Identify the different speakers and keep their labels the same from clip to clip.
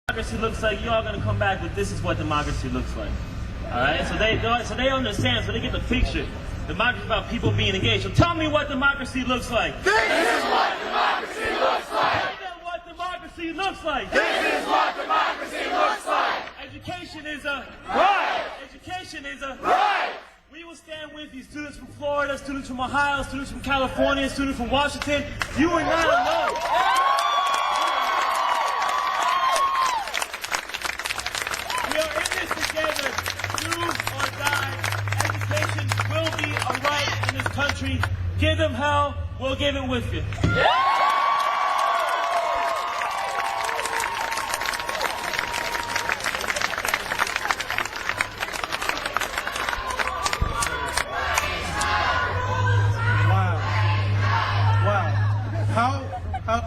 Speaker 1: democracy looks like, you all gonna come back with this is what democracy looks like. All right, so they understand, so they get the picture. Democracy is about people being engaged. So tell me what democracy looks like.
Speaker 2: This is what democracy looks like.
Speaker 1: Tell them what democracy looks like.
Speaker 2: This is what democracy looks like.
Speaker 1: Education is a
Speaker 2: right.
Speaker 1: Education is a
Speaker 2: right.
Speaker 1: We will stand with you, students from Florida, students from Ohio, students from California, students from Washington. You are not alone. We are in this together. Do or die. Education will be a right in this country. Give them hell, we'll give it with you.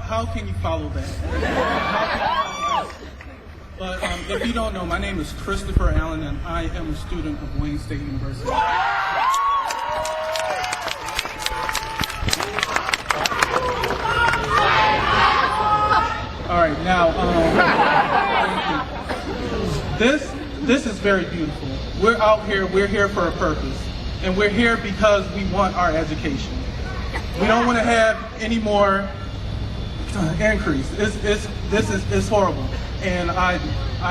Speaker 3: How can you follow that? But if you don't know, my name is Christopher Allen, and I am a student of Wayne State University. All right, now this is very beautiful. We're out here. We're here for a purpose, and we're here because we want our education. We don't want to have any more increase. It's horrible. And I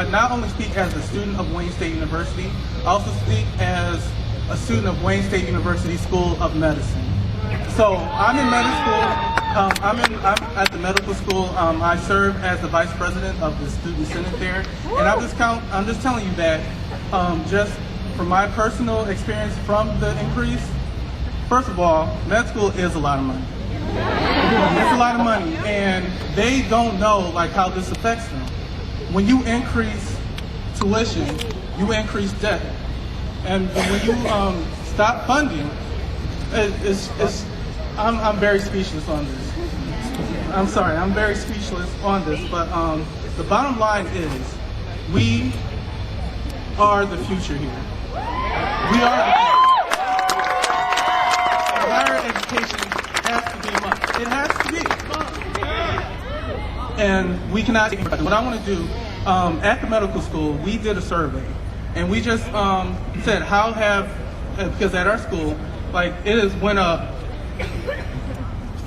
Speaker 3: not only speak as a student of Wayne State University, I also speak as a student of Wayne State University School of Medicine. So I'm in medical school. I'm at the medical school. I serve as the vice president of the student senate there. And I'm just telling you that just from my personal experience from the increase. First of all, med school is a lot of money. It's a lot of money, and they don't know like how this affects them. When you increase tuition, you increase debt, and when you stop funding, I'm very speechless on this. I'm sorry, I'm very speechless on this. But the bottom line is, we are the future here. We are the future. Higher education has to be much. It has to be. And we cannot take it. What I want to do, at the medical school, we did a survey. And we just said, because at our school, like, it has went up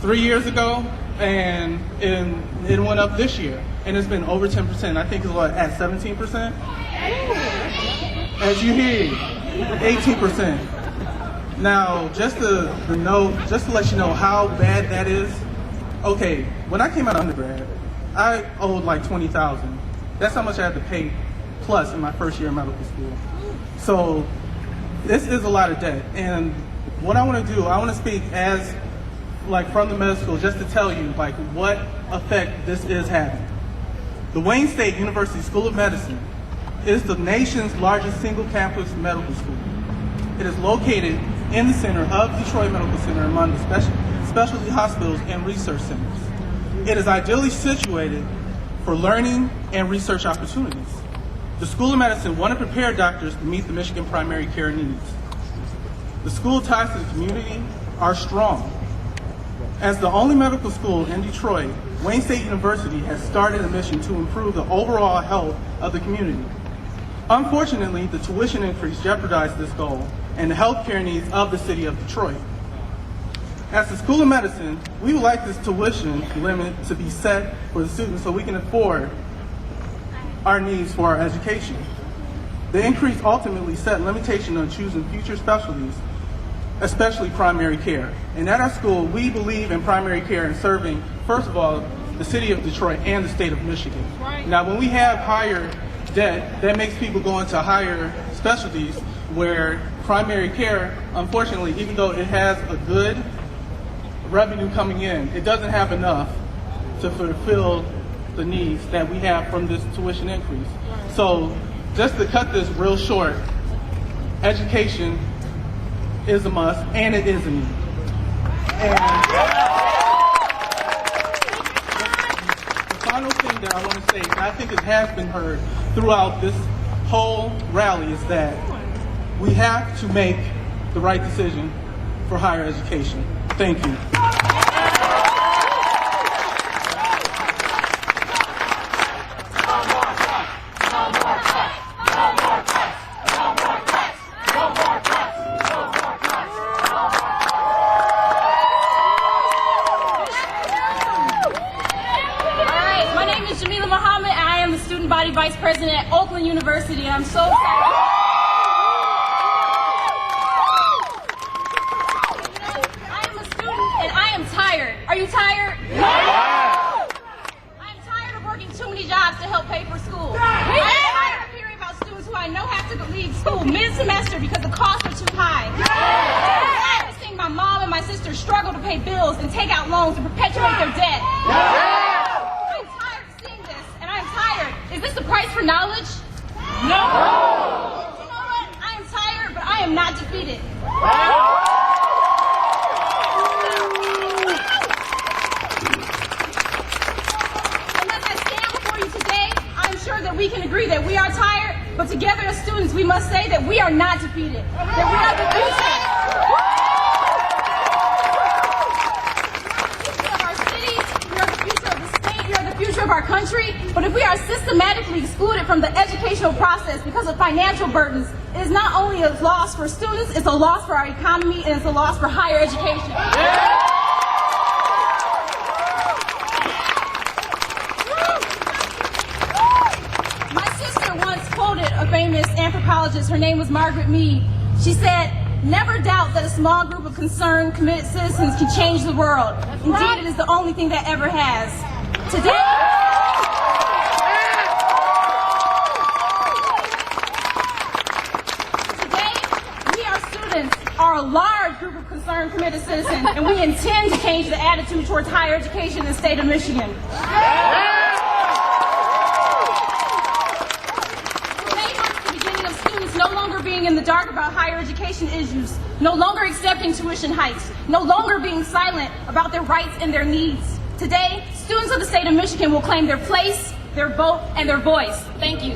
Speaker 3: 3 years ago, and it went up this year. And it's been over 10%. I think it's at 17%? As you hear, 18%. Now, just to let you know how bad that is. Okay, when I came out of undergrad, I owed like $20,000. That's how much I had to pay plus in my first year of medical school. So this is a lot of debt. And what I want to do, I want to speak as like from the medical school, just to tell you like what effect this is having. The Wayne State University School of Medicine is the nation's largest single campus medical school. It is located in the center of Detroit Medical Center among the specialty hospitals and research centers. It is ideally situated for learning and research opportunities. The School of Medicine want to prepare doctors to meet the Michigan primary care needs. The school ties to the community are strong. As the only medical school in Detroit, Wayne State University has started a mission to improve the overall health of the community. Unfortunately, the tuition increase jeopardized this goal and the healthcare needs of the city of Detroit. As the School of Medicine, we would like this tuition limit to be set for the students so we can afford our needs for our education. The increase ultimately set limitation on choosing future specialties, especially primary care. And at our school, we believe in primary care and serving, first of all, the city of Detroit and the state of Michigan. Now, when we have higher debt, that makes people go into higher specialties where primary care, unfortunately, even though it has a good revenue coming in, it doesn't have enough to fulfill the needs that we have from this tuition increase. So just to cut this real short, education is a must, and it is a need. And the final thing that I want to say, and I think it has been heard throughout this whole rally, is that we have to make the right decision for higher education. Thank you.
Speaker 4: body vice president at Oakland University, and I'm so excited. I am a student, and I am tired. Are you tired? I am tired of working too many jobs to help pay for school. I am tired of hearing about students who I know have to leave school mid-semester because the costs are too high. I'm tired of seeing my mom and my sister struggle to pay bills and take out loans to perpetuate their debt. I'm tired of seeing this, and I'm tired. Is this the price for knowledge? No! You know what? I am tired, but I am not defeated. And as I stand before you today, I'm sure that we can agree that we are tired, but together as students, we must say that we are not defeated, that we are the future. Of our country, but if we are systematically excluded from the educational process because of financial burdens, it is not only a loss for students, it's a loss for our economy, and it's a loss for higher education. My sister once quoted a famous anthropologist. Her name was Margaret Mead. She said, "Never doubt that a small group of concerned, committed citizens can change the world. Indeed, it is the only thing that ever has." Today, we, our students, are a large group of concerned, committed citizens, and we intend to change the attitude towards higher education in the state of Michigan. Today marks the beginning of students no longer being in the dark about higher education issues, no longer accepting tuition hikes, no longer being silent about their rights and their needs. Today, students of the state of Michigan will claim their place, their vote, and their voice. Thank you.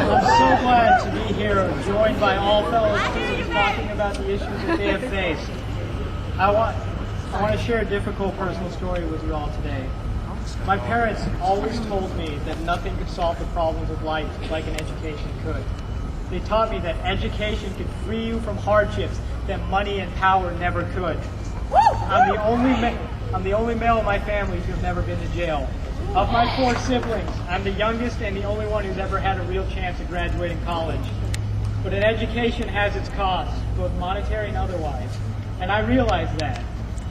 Speaker 5: I'm so glad to be here, joined by all fellow students talking about the issues that they have faced. I want to share a difficult personal story with you all today. My parents always told me that nothing could solve the problems of life like an education could. They taught me that education could free you from hardships that money and power never could. I'm the only male in my family to have never been to jail. Of my 4 siblings, I'm the youngest and the only one who's ever had a real chance at graduating college. But an education has its costs, both monetary and otherwise. And I realized that.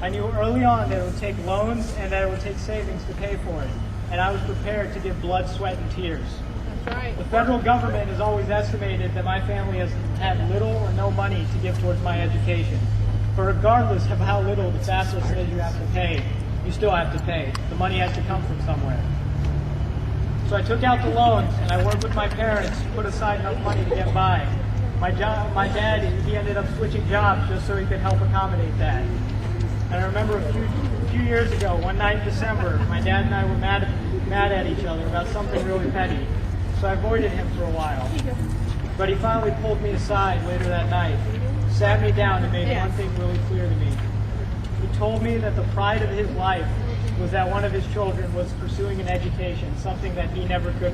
Speaker 5: I knew early on that it would take loans and that it would take savings to pay for it. And I was prepared to give blood, sweat, and tears. That's right. The federal government has always estimated that my family has had little or no money to give towards my education. But regardless of how little the FAFSA says you have to pay, you still have to pay. The money has to come from somewhere. So I took out the loans and I worked with my parents to put aside enough money to get by. My dad, he ended up switching jobs just so he could help accommodate that. And I remember a few years ago, one night in December, my dad and I were mad at each other about something really petty. So I avoided him for a while. But he finally pulled me aside later that night, sat me down, and made one thing really clear to me. He told me that the pride of his life was that one of his children was pursuing an education, something that he never could